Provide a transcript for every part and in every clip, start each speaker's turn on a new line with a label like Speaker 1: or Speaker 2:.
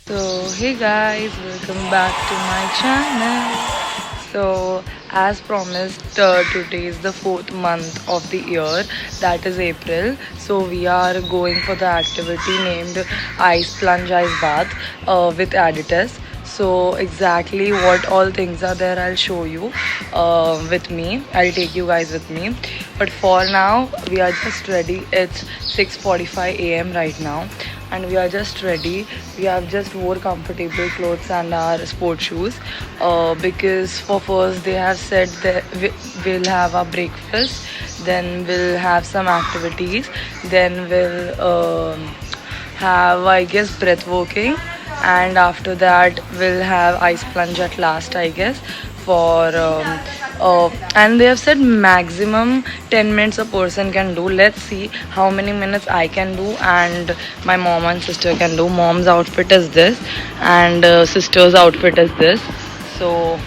Speaker 1: So hey guys, welcome back to my channel. So as promised, today is the fourth month of the year, that is April. So we are going for the activity named Ice Plunge Ice Bath with Adidas. So exactly what all things are there, I'll show you with me. I'll take you guys with me. But for now, we are just ready. It's 6:45 a.m. right now and we are just ready. We have just wore comfortable clothes and our sport shoes because for first they have said that we'll have our breakfast, then we'll have some activities, then we'll have, I guess, breath working, and after that we'll have ice plunge at last, I guess, for and they have said maximum 10 minutes a person can do. Let's see how many minutes I can do and my mom and sister can do. Mom's outfit is this and sister's outfit is this. So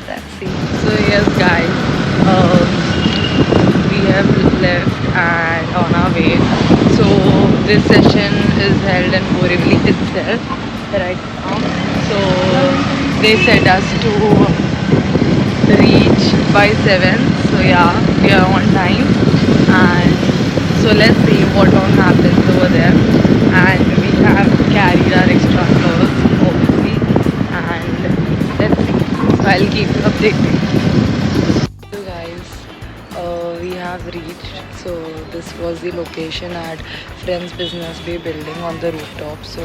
Speaker 1: let's see. So yes guys, we have left and on our way. So this session is held in Borivali itself right now. So they said us to reach by 7. So yeah, we are on time. And so let's see what all happens over there. And we have carried our extra clothes obviously. And let's see. So I'll keep you updated. So guys, we have reached. So this was the location at Friends Business Bay building on the rooftop. So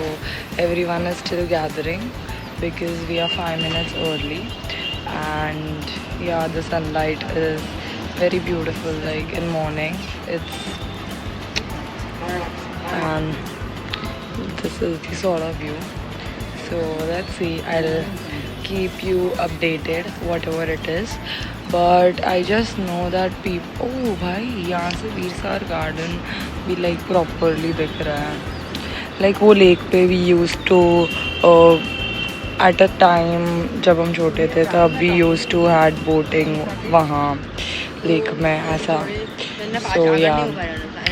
Speaker 1: everyone is still gathering because we are 5 minutes early. And yeah, the sunlight is very beautiful. Like in morning, it's and this is the sort of view. So let's see. I'll keep you updated whatever it is. But I just know that people. Oh भाई यहाँ से वीरसार garden भी like properly दिख रहा है. Like वो lake पे we used to at a time जब हम छोटे थे तब we used to had boating वहाँ lake में ऐसा. So yeah.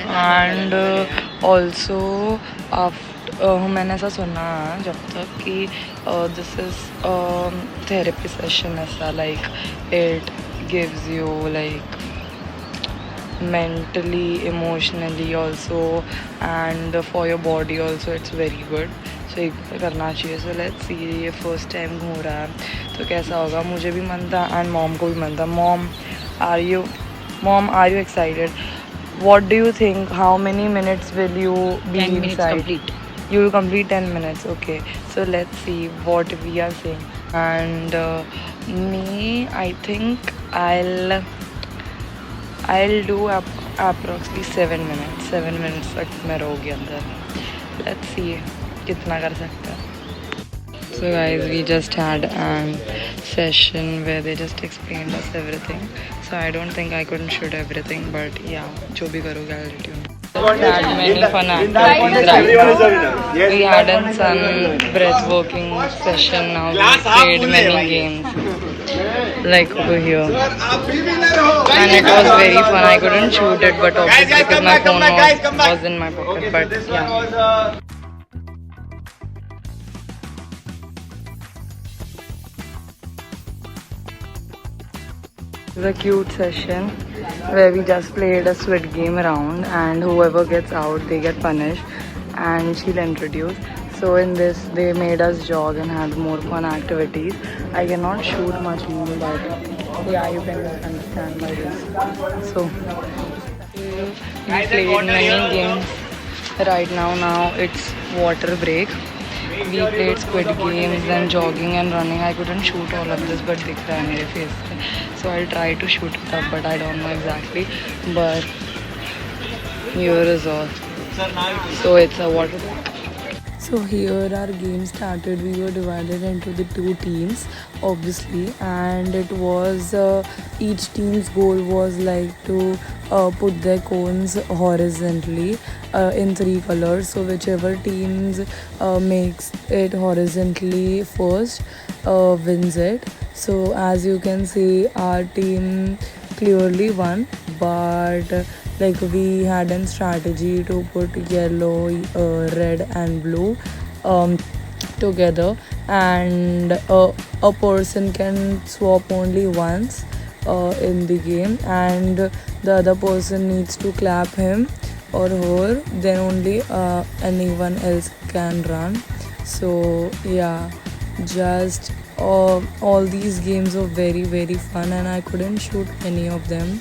Speaker 1: And also after मैंने ऐसा सुना है जब तक कि this is therapy session ऐसा, like it gives you like mentally, emotionally also, and for your body also it's very good. So एक बार करना चाहिए. So let's see, ये first time हो रहा है तो कैसा होगा. मुझे भी मन था and mom को भी मन था. Are you are you excited? What do you think? How many minutes will you be
Speaker 2: 10 minutes
Speaker 1: inside?
Speaker 2: complete.
Speaker 1: You will complete 10 minutes. Okay. So let's see what we are saying. And me, I think I'll do approximately 7 minutes. 7 minutes तक मैं रहोगी अंदर. Let's see कितना कर सकते हैं. So guys, we just had a session where they just explained us everything. So I don't think I couldn't shoot everything, but yeah, जो भी करोगे I'll let you know. We had many fun activities right now. We had a sun breathworking session now. We played many games like over here. And it was very fun. I couldn't shoot it, but obviously because my phone was in my pocket. But yeah. It was a cute session where we just played a squid game round, and whoever gets out they get punished, and she'll introduce. So in this they made us jog and had more fun activities. I cannot shoot much more, but yeah, you can understand by this. So we played many games right now. Now it's water break. We played squid games and jogging and running. I couldn't shoot all of this, but दिख रहा है मेरे face पे. So I'll try to shoot it up, but I don't know exactly. But here is all. So it's a water park. So here our game started. We were divided into the two teams, obviously, and it was each team's goal was like to put their cones horizontally in three colors. So whichever teams makes it horizontally first wins it. So as you can see, our team clearly won, but like we had a strategy to put yellow, red and blue together, and a person can swap only once in the game, and the other person needs to clap him or her, then only anyone else can run. So yeah, just all these games are very fun, and I couldn't shoot any of them,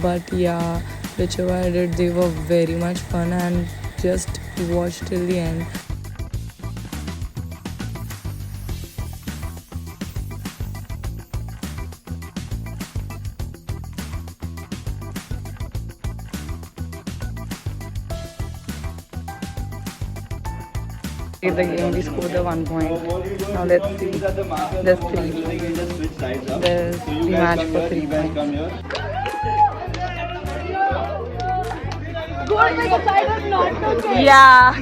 Speaker 1: but yeah, whichever I did, they were very much fun, and just watch till the end. The game, we scored the 1 point. Now let's see. There's 3. There's the match for 3 points. Yeah.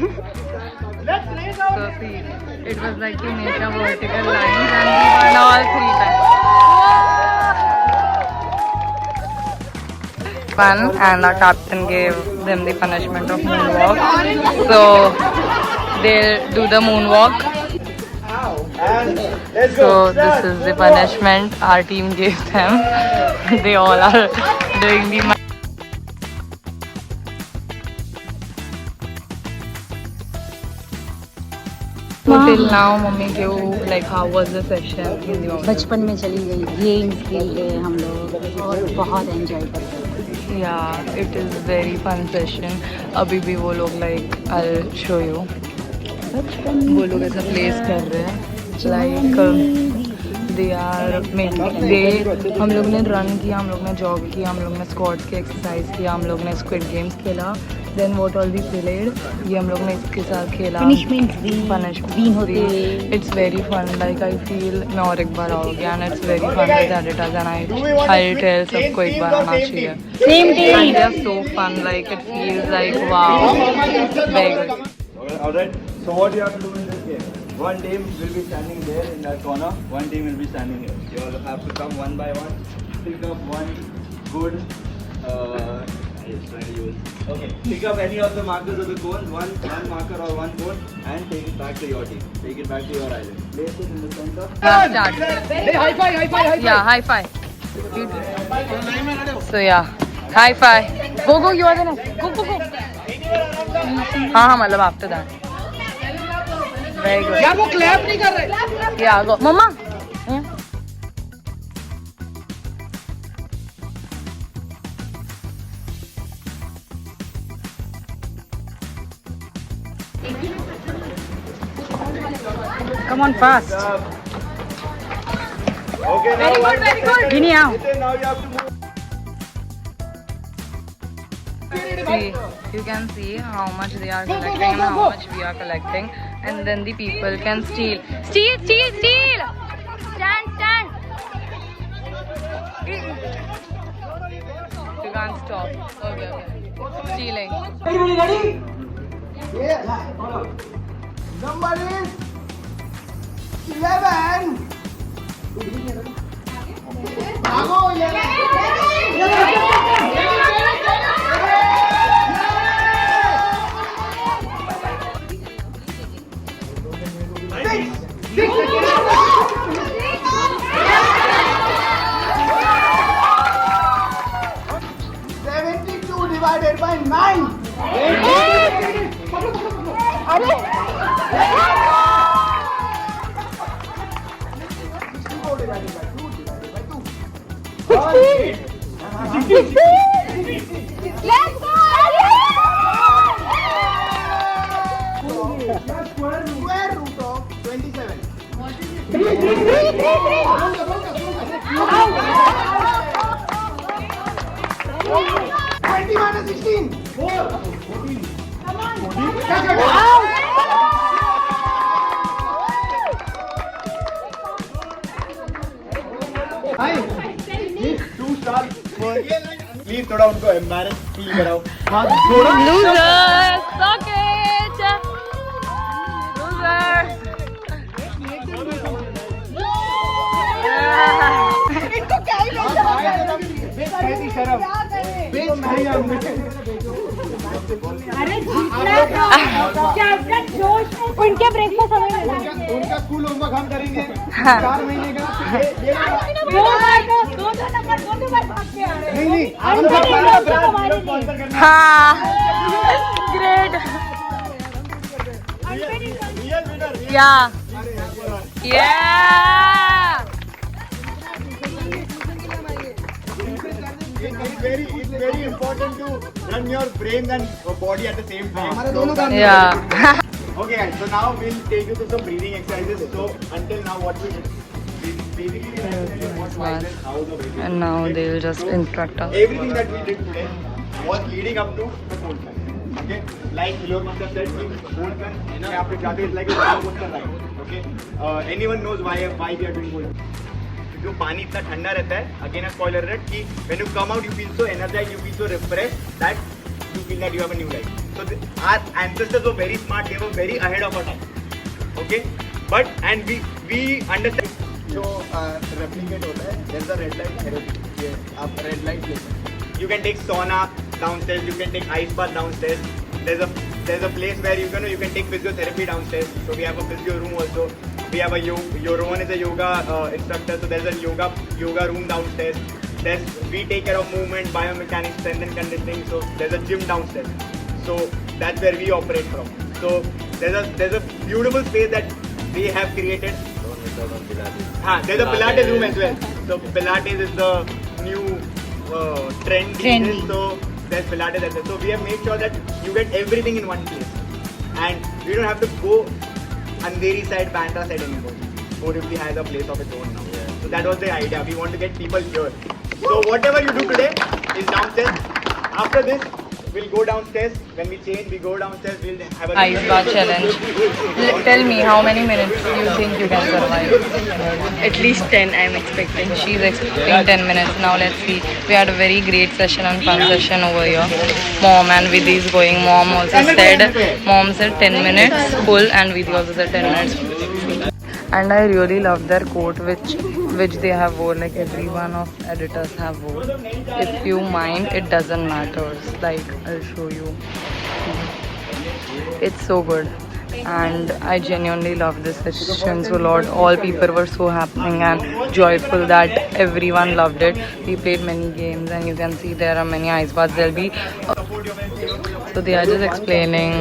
Speaker 1: So see, it was like you make a vertical lines and we won all 3 times. Fun, and our captain gave them the punishment of moonwalk. So they'll do the moonwalk. So this is the punishment our team gave them. They all are doing the So till now, mummy, like how was the session in the office?
Speaker 2: बचपन में चली गई, games खेलते हैं हम लोग और बहुत एंजॉय करते हैं.
Speaker 1: Yeah, it is very fun session. अभी भी वो लोग like I'll show you. वो लोग ऐसा प्लेस कर रहे हैं like they are making हम लोग ने रन किया, हम लोग ने जॉग किया, हम लोग ने स्क्वाट की एक्सरसाइज किया, हम लोग ने स्क्विड गेम्स खेला. Then what all we played, ये हम लोग ने इसके साथ खेला.
Speaker 2: पनिशमेंट्स भी होते हैं.
Speaker 1: It's very fun. Like I feel मैं और एक बार आओगे, and it's very fun with editors, and I tell सबको एक बार आना चाहिए.
Speaker 2: Same day.
Speaker 1: And they are so fun. Like it feels like wow, very good.
Speaker 3: Alright. So what you have to do in this game? One team will be standing there in that corner. One team will be standing here. You all have to come one by one. Pick up one good. Okay. Pick up any of the markers of the cones. One marker or one cone, and take it back to your team. Take it back to your island. Place it in the center.
Speaker 1: Now start.
Speaker 3: Hey, high five.
Speaker 1: Yeah, high five. So yeah, high five. Go. You are the next. Go. हाँ मतलब after that. Very good.
Speaker 4: यार वो clap नहीं कर रहे.
Speaker 1: Yeah, go. Mama. Come on, fast.
Speaker 3: Okay.
Speaker 1: Very good. Gini आओ.
Speaker 3: Now you have to move.
Speaker 1: See, you can see how much they are collecting and how much we are collecting, and then the people can steal. Steal! Stand! You can't stop. Okay. Stealing.
Speaker 4: Everybody ready? Yes. Number is 11. भागो 72 divided by 9.
Speaker 2: Let's go.
Speaker 4: Square root of 27. 20 minus 16. 4. 14. Come on. 14. Hi. These 2 stars. Please थोड़ा उनको embarrass feel कराओ.
Speaker 1: Losers! Suck it! Losers!
Speaker 2: इनको क्या ही
Speaker 4: बेइज्जती शर्म.
Speaker 2: उनके break में समय मिला
Speaker 4: उनका स्कूल होमवर्क हम करेंगे 4 महीने का नहीं
Speaker 1: हाँ ग्रेट या
Speaker 4: It's very important to run your brain and body at the same time.
Speaker 1: yeah
Speaker 4: Okay guys, so now we'll take you to some breathing exercises. So until now what we did, basically what was how the breathing.
Speaker 1: and now they'll just instruct us.
Speaker 4: Everything that we did today was leading up to the cold plunge. Okay, like Hilor must have said, cold plunge. After Jati is like a roller coaster ride. Okay, anyone knows why we are doing cold plunge? जो पानी इतना ठंडा रहता है, again a spoiler alert कि when you come out you feel so energized, you feel so refreshed that you feel that you have a new life. So our ancestors were very smart, they were very ahead of our time. Okay, but and we understand. जो replicate होता है, there's a red light therapy. आप red light ले सकते हैं. You can take sauna downstairs, you can take ice bath downstairs. There's a place where you can take physiotherapy downstairs. So we have a physio room also. We have a Rohan is a yoga instructor, so there's a yoga room downstairs. We take care of movement, biomechanics, strength and conditioning. So there's a gym downstairs. So that's where we operate from. So there's a beautiful space that they have created. There's a Pilates room as well. So Pilates is the new trend. So there's Pilates as well. So we have made sure that you get everything in one place, and we don't have to go Andheri side, Bandra side anymore. Borivali has a place of its own now. So that was the idea. We want to get people here. So whatever you do today is downstairs. After this, we'll go downstairs. When we change, we go downstairs. We'll have a
Speaker 1: Ice bath challenge. Tell me how many minutes you think you can survive?
Speaker 5: At least 10 I'm expecting.
Speaker 1: She's expecting 10 minutes. Now let's see. We had a very great session and fun session over here. Mom and Vidhi is going. Mom said 10 minutes full and Vidhi also said 10 minutes. And I really love their quote which they have wore, like every one of editors have wore. If you mind, it doesn't matter. Like I'll show you. It's so good. And I genuinely love this session so lot. All people were so happening and joyful that everyone loved it. We played many games and you can see there are many ice baths. There'll be so they are just explaining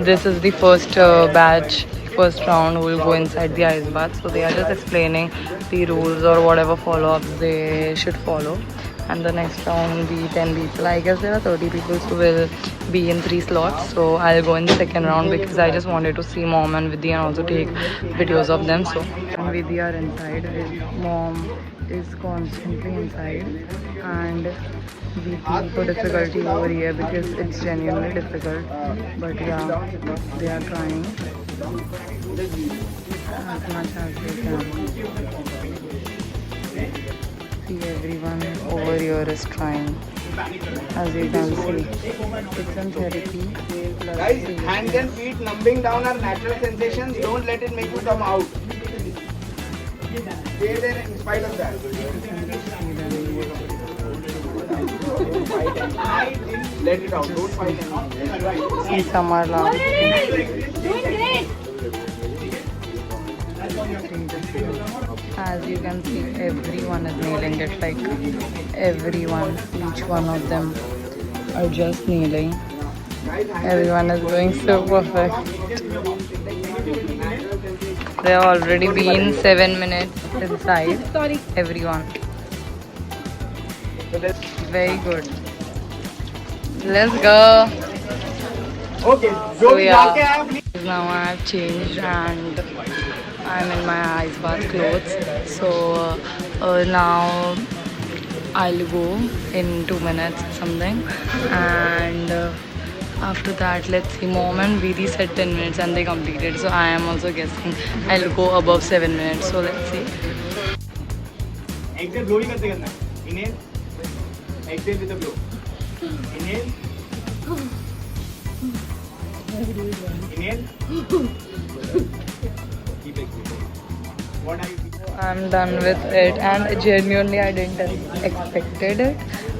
Speaker 1: this is the first first round who will go inside the ice bath. So they are just explaining the rules or whatever follow-ups they should follow. And the next round will be 10 people. I guess there are 30 people who will be in 3 slots. So I'll go in the second round because I just wanted to see Mom and Vidhi and also take videos of them. So and Vidhi are inside. Mom is constantly inside. And we feel for difficulty over here because it's genuinely difficult. But yeah, they are trying as much as they can. See, everyone over here is trying, as you can see. It's in therapy.
Speaker 4: Guys, hands and feet numbing down are natural sensations. Don't let it make you come out. Stay there in spite of that. Let it out. Don't fight anything.
Speaker 1: See, some are laughing. As you can see, everyone is nailing it. Like everyone, each one of them are just nailing. Everyone is doing so perfect. They have already been 7 minutes inside. Everyone. Very good. Let's go.
Speaker 4: Okay.
Speaker 1: So yeah, now I have changed and I'm in my ice bath clothes. So now I'll go in 2 minutes or something. And after that, let's see. Mom and Vidhi said 10 minutes and they completed. So I am also guessing I'll go above 7 minutes. So let's see.
Speaker 4: Exhale, blowing करते करना. Inhale. Exhale with a blow. Inhale. Inhale. Keep exhaling. What are you?
Speaker 1: I'm done with it and genuinely I didn't expected it,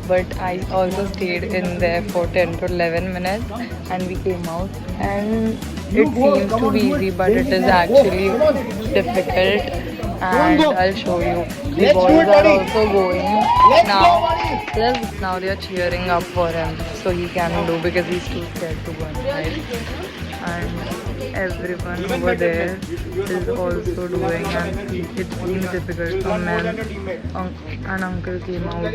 Speaker 1: but I also stayed in there for 10 to 11 minutes and we came out, and it seems to be easy but it is actually difficult, and I'll show you. The boys are also going now they are cheering up for him so he can do, because he's too scared to go inside. And everyone over there is also doing, and it seems difficult. A man, an uncle came out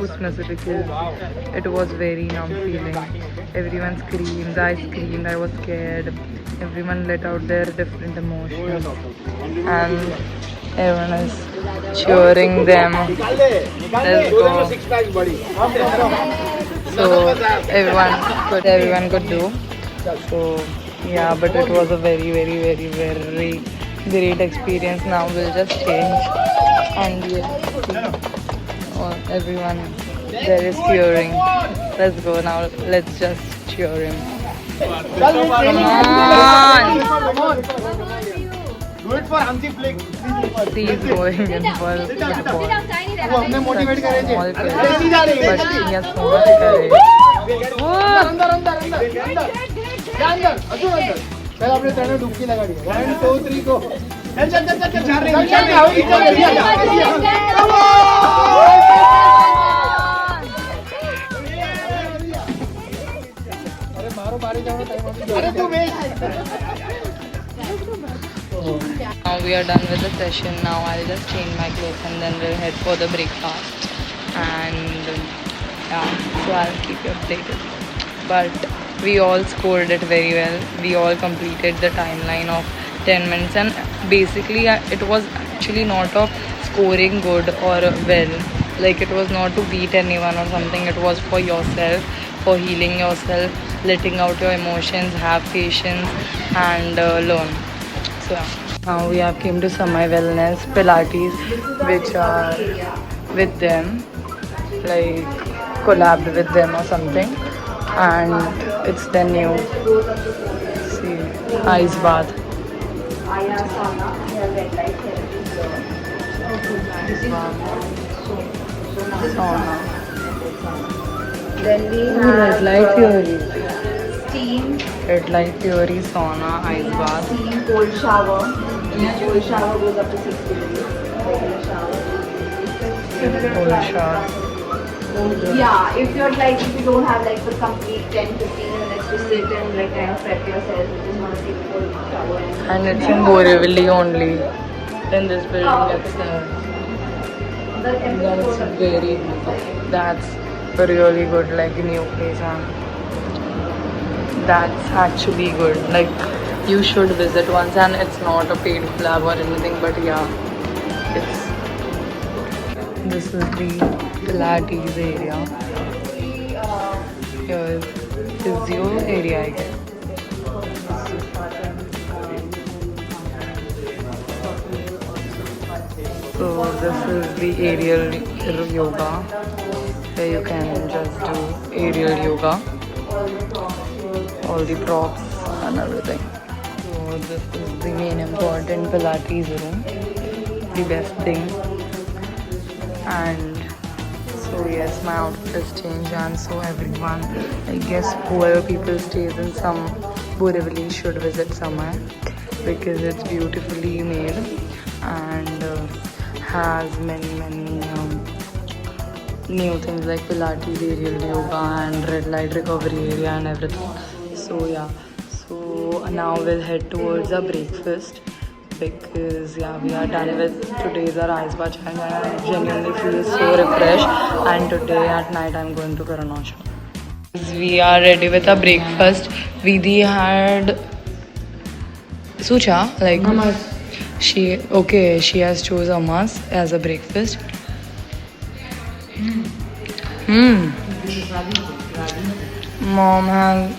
Speaker 1: usme se because it was very numb feeling. Everyone screamed, I screamed, I was scared. Everyone let out their different emotions and everyone is cheering them. Let's go. So everyone could do. So yeah, but it was a very great experience. Now we'll just change and everyone there is cheering. Let's go now. Let's just cheer him. Come on!
Speaker 4: Do it for Hansi Flick.
Speaker 1: He's going in for football.
Speaker 4: वो हमने motivate करे थे.
Speaker 1: But he has so much courage.
Speaker 4: अंदर अंदर अंदर अंदर अंदर अजून अंदर. चल आपने ट्रेनर डुबकी लगा दी. 1 2 3 गो. चल चल चल चल चार रहे चल आओ अरे मारो बारी जाओ टाइम. अरे तू wait.
Speaker 1: Now we are done with the session. Now I'll just change my clothes and then we'll head for the breakfast. And yeah, so I'll keep you updated. But we all scored it very well. We all completed the timeline of 10 minutes, and basically it was actually not of scoring good or well. Like, it was not to beat anyone or something. It was for yourself, for healing yourself, letting out your emotions, have patience and learn. So now we have came to Samay Wellness Pilates, which are with them, like collabed with them or something, and it's the new ice bath. Sauna.
Speaker 2: Then we
Speaker 1: Red light theory.
Speaker 2: steam,
Speaker 1: Red light theory, sauna, ice bath.
Speaker 2: steam, cold shower. Cold shower goes up to 6 degrees. Regular shower.
Speaker 1: Cold shower.
Speaker 2: Yeah, if you're like, if you don't have like the complete 10-15 minutes to sit and like kind of prep yourself, you just want to take a cold shower.
Speaker 1: And it's in Borivali only. In this building itself. That's very good. That's really good, like new place, and that's actually good. Like, you should visit once, and it's not a paid collab or anything, but yeah, it's. This is the Pilates area. Here is physio area, I guess. So this is the aerial yoga, where you can just do aerial yoga, all the props and everything. So this is the main important Pilates room, the best thing. And so yes, my outfit is changed, and so everyone, I guess whoever people stays in some Borivali should visit somewhere, because it's beautifully made and has many new things like Pilates, aerial yoga and red light recovery area and everything. So yeah, so now we'll head towards our breakfast, because yeah, we are done with today's our ice bath and I genuinely feel so refreshed, and today at night I'm going to Karanasham. We are ready with our breakfast. Vidhi had Sucha, like she has chose hummus as a breakfast. Mom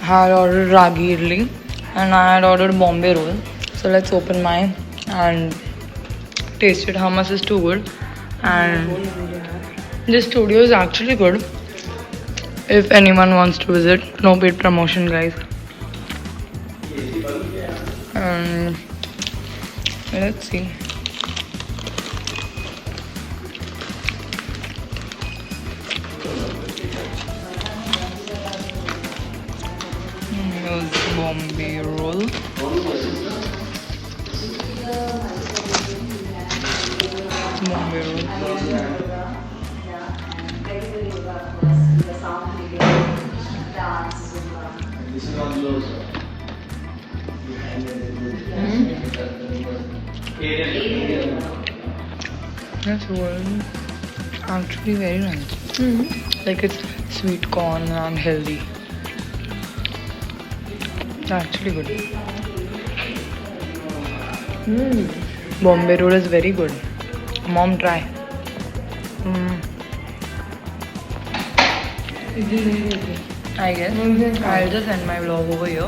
Speaker 1: had ordered ragi idli and I had ordered Bombay roll. So let's open mine and taste it. Hummus is too good, and this studio is actually good. If anyone wants to visit, no paid promotion, guys. And let's see. Here's Bombay roll. Bombay roll. That's roll. Actually very nice. Like it's sweet corn and healthy. Actually good. Bombay roll is very good. Mom, try. I guess I'll just end my vlog over here.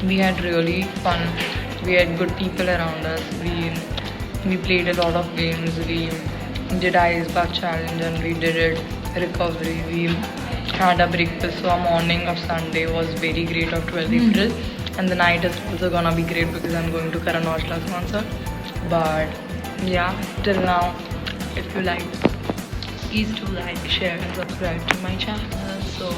Speaker 1: We had really fun. We had good people around us. We played a lot of games. We did ice bath challenge and we did it recovery. We had a breakfast. So our morning of Sunday was very great of 12th April, and the night is also gonna be great because I'm going to Karan Aujla's concert. But yeah, till now, if you like, please do like, share and subscribe to my channel. So